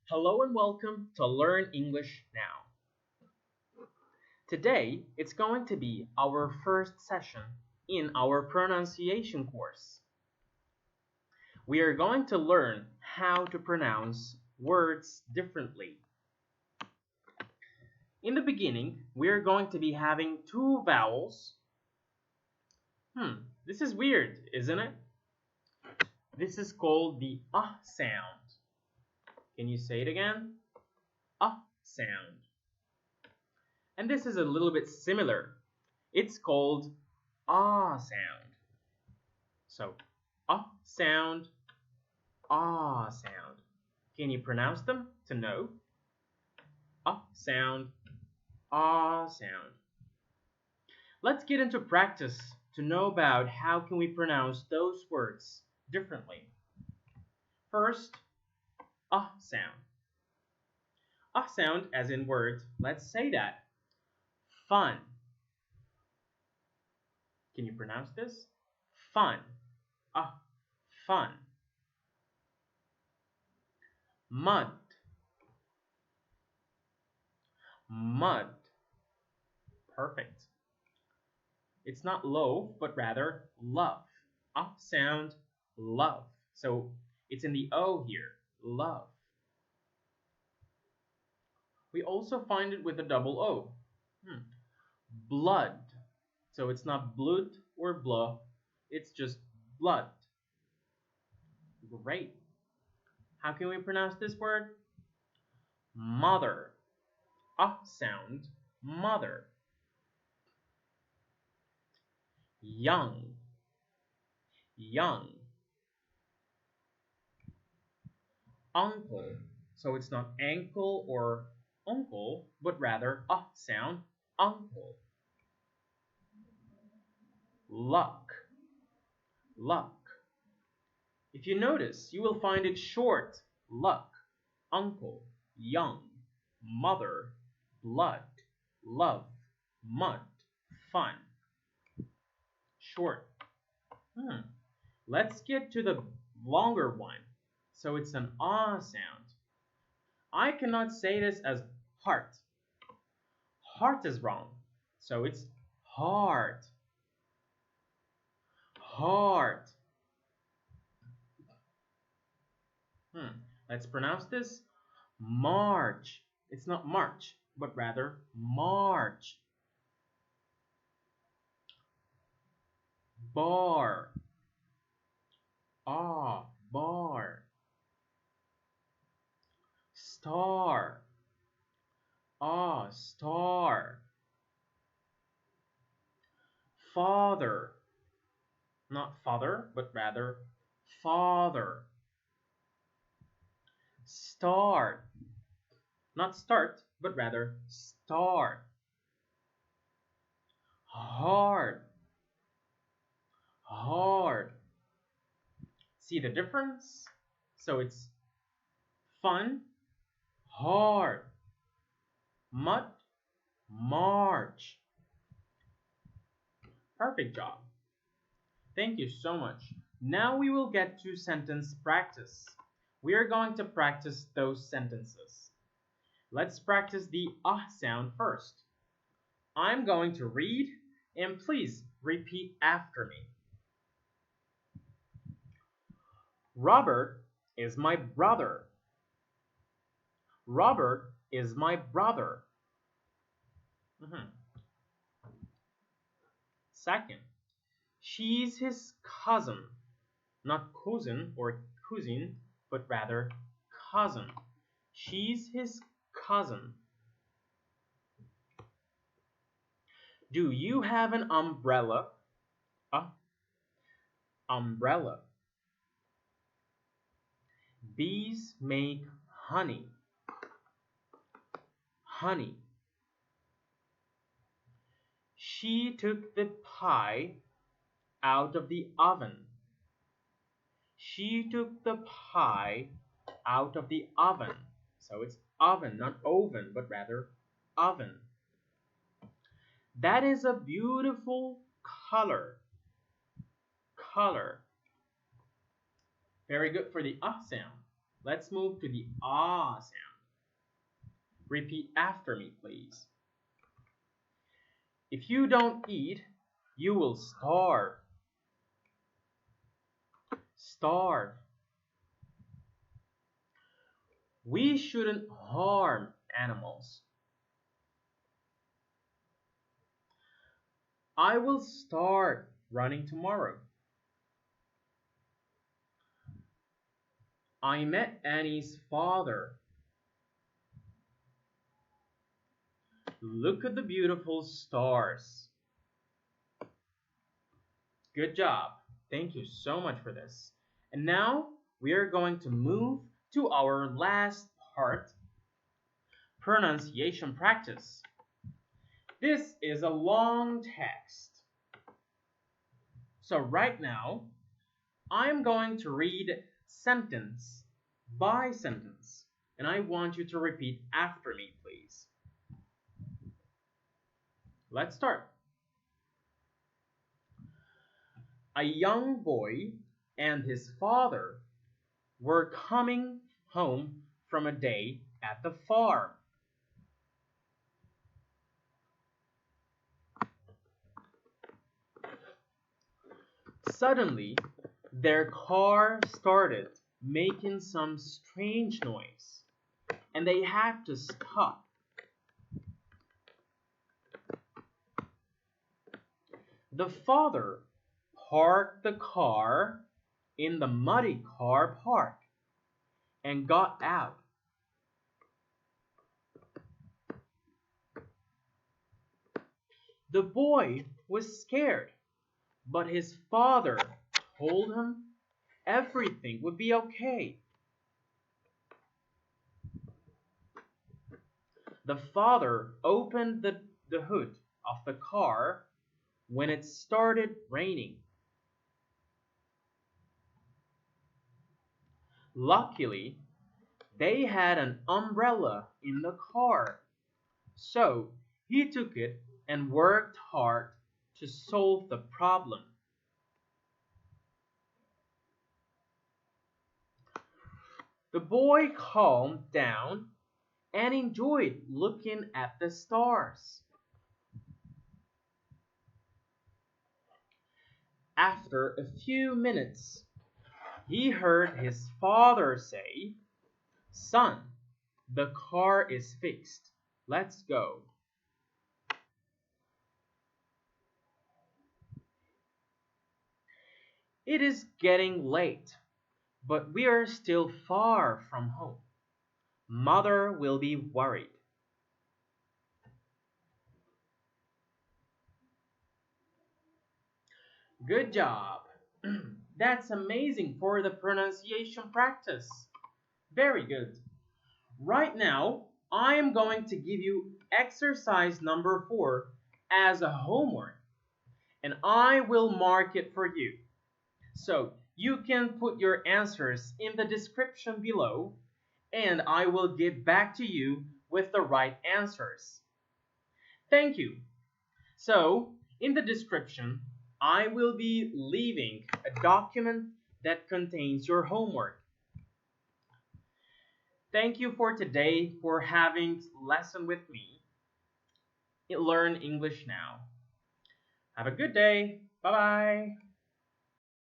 Hello and welcome to Learn English Now. Today, it's going to be our first session in our pronunciation course. We are going to learn how to pronounce words differently. In the beginning, we are going to be having two vowels. This is weird, isn't it? This is called the sound. Can you say it again? Sound. And this is a little bit similar. It's called sound. So, sound, sound. Can you pronounce them to know? Sound, sound. Let's get into practice to know about how can we pronounce those words differently. First, sound. Sound as in words, let's say that. Fun. Can you pronounce this? Fun. Fun. Mud. Mud. Perfect. It's not low, but rather love. Sound, love. So it's in the O here, love. We also find it with a double O. Blood. So it's not blood or blah, it's just blood. Great. How can we pronounce this word? Mother. Sound, mother. Young. Young. Uncle. So it's not ankle or uncle, but rather sound, uncle. Luck. Luck. If you notice, you will find it short. Luck, uncle, young, mother, blood, love, mud, fun. Short. Let's get to the longer one. So it's an sound. I cannot say this as heart. Heart is wrong. So it's heart. Heart. Let's pronounce this. March. It's not march, but rather march. Bar. Bar. Star. Star. Father. Not father, but rather father. Start. Not start, but rather start. Hard. Hard. See the difference? So it's fun, hard. Mud, march. Perfect job. Thank you so much. Now we will get to sentence practice. We are going to practice those sentences. Let's practice the sound first. I'm going to read, and please repeat after me. Robert is my brother. Robert is my brother. Second, she's his cousin. Not cousin or cousin, but rather cousin. She's his cousin. Do you have an umbrella? Umbrella. Bees make honey. Honey. She took the pie out of the oven. She took the pie out of the oven. So it's oven, not oven, but rather oven. That is a beautiful color. Color. Very good for the sound. Let's move to the ah sound. Repeat after me, please. If you don't eat, you will starve. Starve. We shouldn't harm animals. I will start running tomorrow. I met Annie's father. Look at the beautiful stars. Good job. Thank you so much for this. And now we are going to move to our last part, pronunciation practice. This is a long text. So right now, I'm going to read sentence by sentence, and I want you to repeat after me, please. Let's start. A young boy and his father were coming home from a day at the farm. Suddenly, their car started making some strange noise, and they had to stop. The father parked the car in the muddy car park and got out. The boy was scared, but his father told him everything would be okay. The father opened the hood of the car when it started raining. Luckily, they had an umbrella in the car, so he took it and worked hard to solve the problem. The boy calmed down and enjoyed looking at the stars. After a few minutes, he heard his father say, "Son, the car is fixed. Let's go." It is getting late, but we are still far from home. Mother will be worried. Good job. That's amazing for the pronunciation practice. Very good. Right now, I am going to give you exercise number 4 as a homework, and I will mark it for you. So you can put your answers in the description below, and I will get back to you with the right answers. Thank you. So, in the description, I will be leaving a document that contains your homework. Thank you for today for having lesson with me. Learn English now. Have a good day. Bye bye.